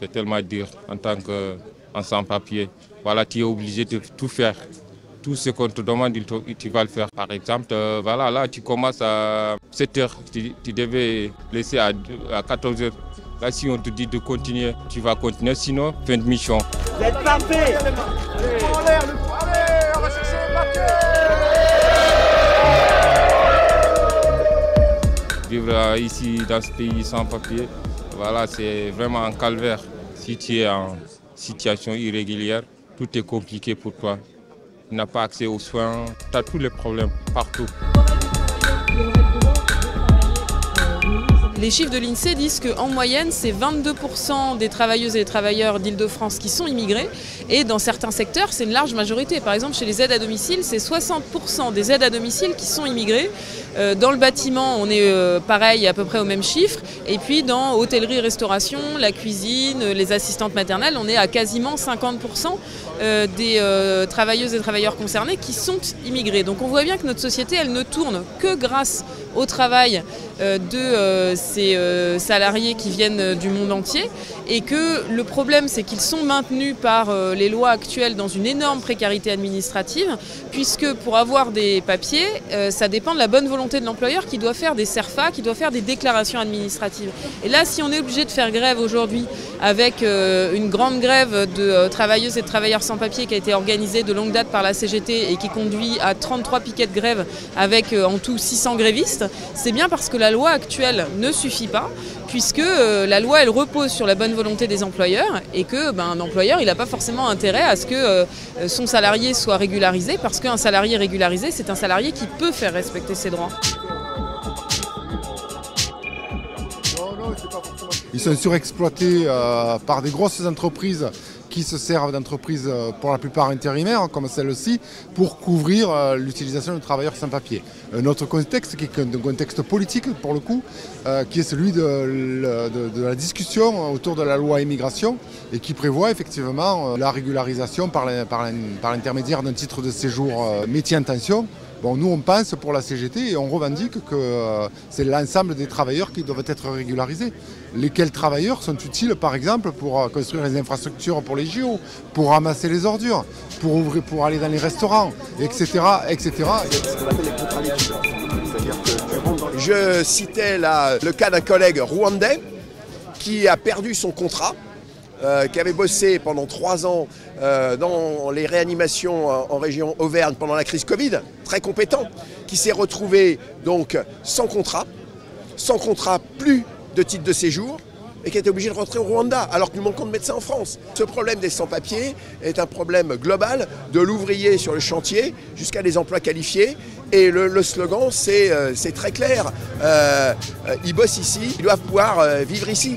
C'est tellement dur en tant qu'en sans-papier. Voilà, tu es obligé de tout faire. Tout ce qu'on te demande, tu vas le faire. Par exemple, voilà, là, tu commences à 7 heures. Tu devais laisser à 14 heures. Là, si on te dit de continuer, tu vas continuer. Sinon, fin de mission. Vous êtes parfait. Allez, on va chercher les papiers. Vivre ici, dans ce pays sans papier, voilà, c'est vraiment un calvaire. Si tu es en situation irrégulière, tout est compliqué pour toi. Tu n'as pas accès aux soins, tu as tous les problèmes partout. Les chiffres de l'INSEE disent qu'en moyenne, c'est 22% des travailleuses et des travailleurs d'Île-de-France qui sont immigrés. Et dans certains secteurs, c'est une large majorité. Par exemple, chez les aides à domicile, c'est 60% des aides à domicile qui sont immigrés. Dans le bâtiment, on est pareil, à peu près au même chiffre. Et puis dans hôtellerie, restauration, la cuisine, les assistantes maternelles, on est à quasiment 50% des travailleuses et travailleurs concernés qui sont immigrés. Donc on voit bien que notre société, elle ne tourne que grâce au travail de ces salariés qui viennent du monde entier, et que le problème, c'est qu'ils sont maintenus par les lois actuelles dans une énorme précarité administrative, puisque pour avoir des papiers, ça dépend de la bonne volonté de l'employeur qui doit faire des CERFA, qui doit faire des déclarations administratives. Et là, si on est obligé de faire grève aujourd'hui avec une grande grève de travailleuses et de travailleurs sans papiers qui a été organisée de longue date par la CGT et qui conduit à 33 piquets de grève avec en tout 600 grévistes, c'est bien parce que la loi actuelle ne suffit pas, puisque la loi elle repose sur la bonne volonté des employeurs et que un employeur il n'a pas forcément intérêt à ce que son salarié soit régularisé, parce qu'un salarié régularisé c'est un salarié qui peut faire respecter ses droits. Ils sont surexploités par des grosses entreprises qui se servent d'entreprises pour la plupart intérimaires, comme celle-ci, pour couvrir l'utilisation de travailleurs sans papier. Un autre contexte, qui est un contexte politique pour le coup, qui est celui de la discussion autour de la loi immigration et qui prévoit effectivement la régularisation par l'intermédiaire d'un titre de séjour métier en tension. Bon, nous on pense pour la CGT et on revendique que c'est l'ensemble des travailleurs qui doivent être régularisés. Lesquels travailleurs sont utiles par exemple pour construire les infrastructures pour les JO, pour ramasser les ordures, pour aller dans les restaurants, etc. etc. Je citais le cas d'un collègue rwandais qui a perdu son contrat, qui avait bossé pendant 3 ans dans les réanimations en région Auvergne pendant la crise Covid, très compétent, qui s'est retrouvé donc sans contrat, plus de titre de séjour, et qui a été obligé de rentrer au Rwanda, alors que nous manquons de médecins en France. Ce problème des sans-papiers est un problème global, de l'ouvrier sur le chantier jusqu'à des emplois qualifiés. Et le slogan, c'est très clair. Ils bossent ici, ils doivent pouvoir vivre ici.